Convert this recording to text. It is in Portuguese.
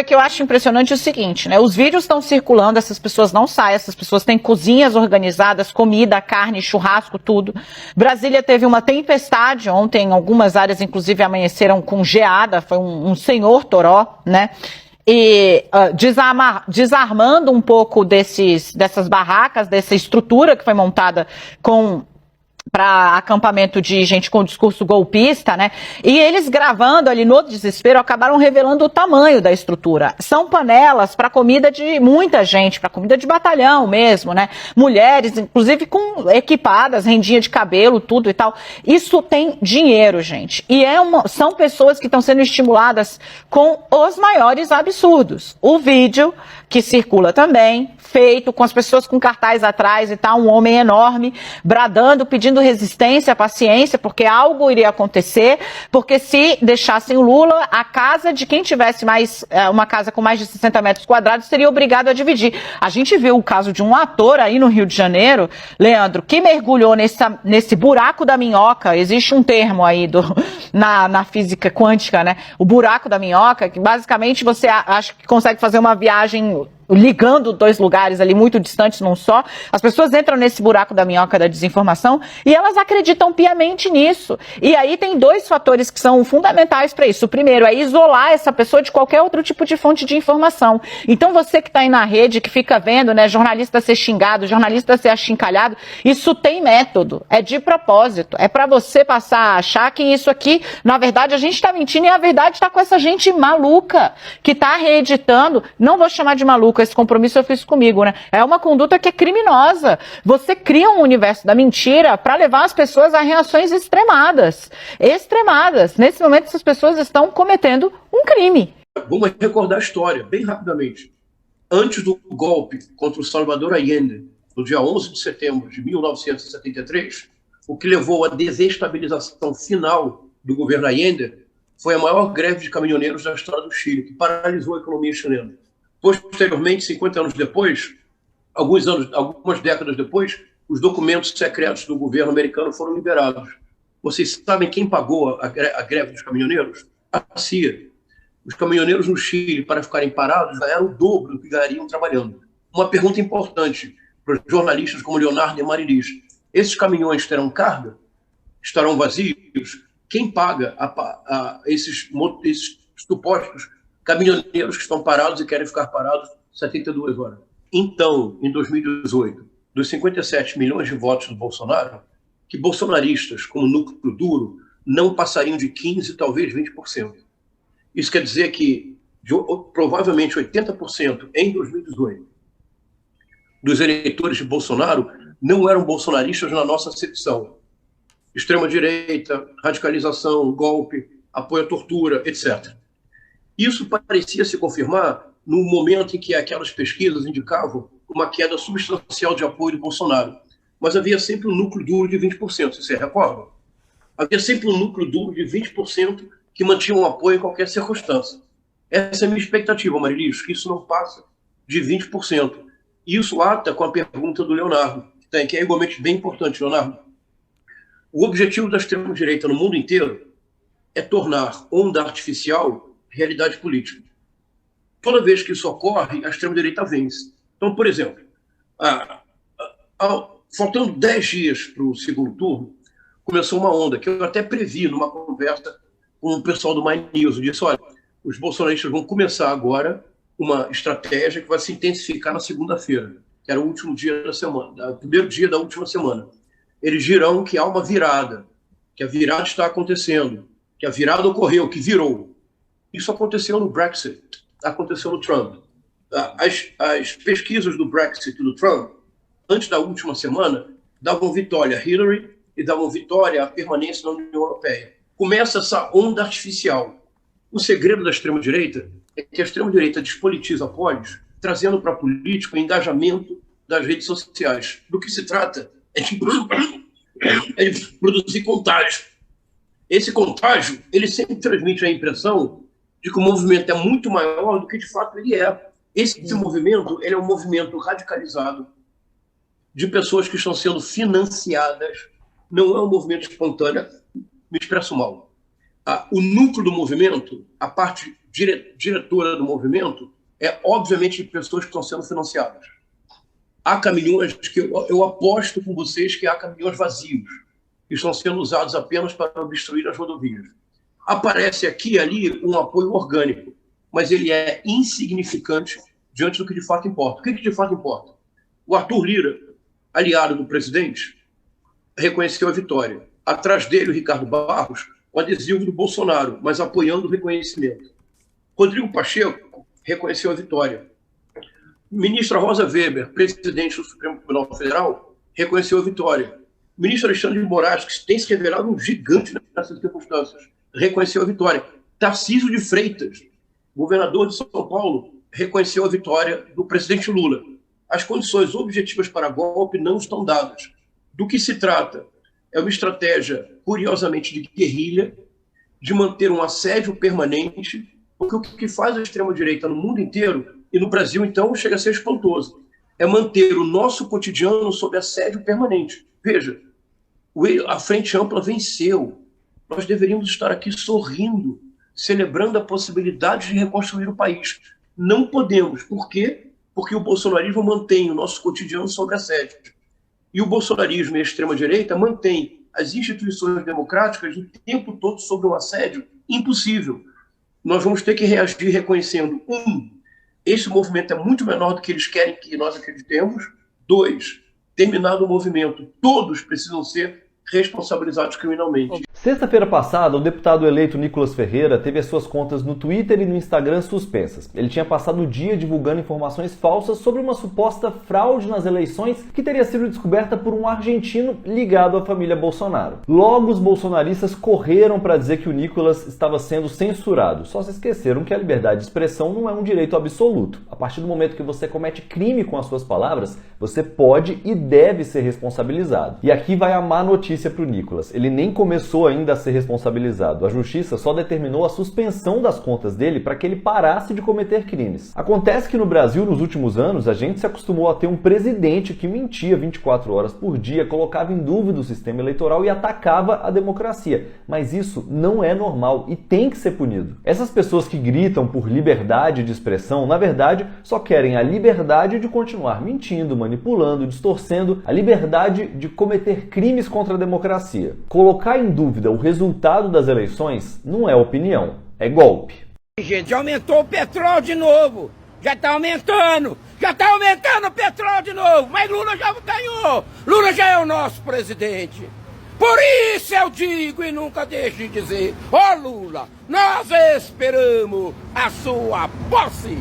que eu acho impressionante é o seguinte, né? Os vídeos estão circulando, essas pessoas não saem, essas pessoas têm cozinhas organizadas, comida, carne, churrasco, tudo. Brasília teve uma tempestade ontem, algumas áreas inclusive amanheceram com geada, foi um senhor toró, né? E desarmando um pouco dessas barracas, dessa estrutura que foi montada para acampamento de gente com discurso golpista, né? E eles gravando ali no desespero acabaram revelando o tamanho da estrutura. São panelas para comida de muita gente, para comida de batalhão mesmo, né? Mulheres, inclusive com equipadas, rendinha de cabelo, tudo e tal. Isso tem dinheiro, gente. E são pessoas que estão sendo estimuladas com os maiores absurdos. O vídeo que circula também, feito com as pessoas com cartaz atrás e tal, um homem enorme, bradando, pedindo resistência, paciência, porque algo iria acontecer, porque se deixassem o Lula, a casa de quem tivesse uma casa com mais de 60 metros quadrados seria obrigado a dividir. A gente viu o caso de um ator aí no Rio de Janeiro, Leandro, que mergulhou nesse buraco da minhoca, existe um termo aí na física quântica, né? O buraco da minhoca, que basicamente você acha que consegue fazer uma viagem ligando dois lugares ali muito distantes num só. As pessoas entram nesse buraco da minhoca da desinformação e elas acreditam piamente nisso. E aí tem dois fatores que são fundamentais para isso. O primeiro é isolar essa pessoa de qualquer outro tipo de fonte de informação. Então você que está aí na rede, que fica vendo, né, jornalista ser xingado, jornalista ser achincalhado, isso tem método, é de propósito. É para você passar a achar que isso aqui, na verdade, a gente está mentindo e a verdade está com essa gente maluca que está reeditando. Não vou chamar de maluca, esse compromisso eu fiz comigo, né? É uma conduta que é criminosa. Você cria um universo da mentira para levar as pessoas a reações extremadas. Extremadas. Nesse momento, essas pessoas estão cometendo um crime. Vamos recordar a história, bem rapidamente. Antes do golpe contra o Salvador Allende, no dia 11 de setembro de 1973, o que levou à desestabilização final do governo Allende foi a maior greve de caminhoneiros da história do Chile, que paralisou a economia chilena. Posteriormente, 50 anos depois, algumas décadas depois, os documentos secretos do governo americano foram liberados. Vocês sabem quem pagou a greve dos caminhoneiros? A CIA. Os caminhoneiros no Chile, para ficarem parados, já era o dobro do que ganhariam trabalhando. Uma pergunta importante para os jornalistas como Leonardo e Marilis: esses caminhões terão carga? Estarão vazios? Quem paga esses supostos caminhoneiros que estão parados e querem ficar parados 72 horas? Então, em 2018, dos 57 milhões de votos do Bolsonaro, que bolsonaristas, como núcleo duro, não passariam de 15%, talvez 20%. Isso quer dizer que, provavelmente, 80% em 2018 dos eleitores de Bolsonaro não eram bolsonaristas na nossa acepção. Extrema-direita, radicalização, golpe, apoio à tortura, etc. Isso parecia se confirmar no momento em que aquelas pesquisas indicavam uma queda substancial de apoio de Bolsonaro. Mas havia sempre um núcleo duro de 20%, você recorda? Havia sempre um núcleo duro de 20% que mantinha um apoio em qualquer circunstância. Essa é a minha expectativa, Marilis, que isso não passa de 20%. E isso ata com a pergunta do Leonardo, que é igualmente bem importante, Leonardo. O objetivo da extrema-direita no mundo inteiro é tornar onda artificial realidade política. Toda vez que isso ocorre, a extrema-direita vence. Então, por exemplo, faltando 10 dias para o segundo turno, começou uma onda que eu até previ numa conversa com o pessoal do My News. Eu disse: olha, os bolsonaristas vão começar agora uma estratégia que vai se intensificar na segunda-feira, que era o último dia da semana, o primeiro dia da última semana. Eles dirão que há uma virada, que a virada está acontecendo, que a virada ocorreu, que virou. Isso aconteceu no Brexit, aconteceu no Trump. As pesquisas do Brexit e do Trump, antes da última semana, davam vitória a Hillary e davam vitória à permanência na União Europeia. Começa essa onda artificial. O segredo da extrema-direita é que a extrema-direita despolitiza polis, trazendo para a política o engajamento das redes sociais. Do que se trata é de produzir contágio. Esse contágio, ele sempre transmite a impressão de que o movimento é muito maior do que de fato ele é. Esse movimento, ele é um movimento radicalizado de pessoas que estão sendo financiadas. Não é um movimento espontâneo. Me expresso mal. O núcleo do movimento, a parte diretora do movimento é, obviamente, de pessoas que estão sendo financiadas. Há caminhões que eu aposto com vocês que há caminhões vazios, que estão sendo usados apenas para obstruir as rodovias. Aparece aqui e ali um apoio orgânico, mas ele é insignificante diante do que de fato importa. O que de fato importa? O Arthur Lira, aliado do presidente, reconheceu a vitória. Atrás dele, o Ricardo Barros, o adesivo do Bolsonaro, mas apoiando o reconhecimento. Rodrigo Pacheco reconheceu a vitória. Ministra Rosa Weber, presidente do Supremo Tribunal Federal, reconheceu a vitória. Ministro Alexandre de Moraes, que tem se revelado um gigante nessas circunstâncias, reconheceu a vitória. Tarcísio de Freitas, governador de São Paulo, reconheceu a vitória do presidente Lula. As condições objetivas para golpe não estão dadas. Do que se trata? É uma estratégia, curiosamente, de guerrilha, de manter um assédio permanente, porque o que faz a extrema-direita no mundo inteiro, e no Brasil, então, chega a ser espantoso, é manter o nosso cotidiano sob assédio permanente. Veja, a Frente Ampla venceu. Nós deveríamos estar aqui sorrindo, celebrando a possibilidade de reconstruir o país. Não podemos. Por quê? Porque o bolsonarismo mantém o nosso cotidiano sob assédio. E o bolsonarismo e a extrema-direita mantém as instituições democráticas o tempo todo sob um assédio impossível. Nós vamos ter que reagir reconhecendo, esse movimento é muito menor do que eles querem que nós acreditemos. 2, terminado o movimento, todos precisam ser responsabilizados criminalmente. Sexta-feira passada, o deputado eleito Nicolas Ferreira teve as suas contas no Twitter e no Instagram suspensas. Ele tinha passado o dia divulgando informações falsas sobre uma suposta fraude nas eleições que teria sido descoberta por um argentino ligado à família Bolsonaro. Logo, os bolsonaristas correram para dizer que o Nicolas estava sendo censurado. Só se esqueceram que a liberdade de expressão não é um direito absoluto. A partir do momento que você comete crime com as suas palavras, você pode e deve ser responsabilizado. E aqui vai a má notícia para o Nicolas. Ele nem começou ainda a ser responsabilizado. A justiça só determinou a suspensão das contas dele para que ele parasse de cometer crimes. Acontece que no Brasil, nos últimos anos, a gente se acostumou a ter um presidente que mentia 24 horas por dia, colocava em dúvida o sistema eleitoral e atacava a democracia. Mas isso não é normal e tem que ser punido. Essas pessoas que gritam por liberdade de expressão, na verdade, só querem a liberdade de continuar mentindo, manipulando, distorcendo, a liberdade de cometer crimes contra a democracia. Colocar em dúvida o resultado das eleições não é opinião, é golpe. Gente, já aumentou o petróleo de novo. Já está aumentando o petróleo de novo. Mas Lula já ganhou. Lula já é o nosso presidente. Por isso eu digo e nunca deixo de dizer: ó Lula, nós esperamos a sua posse.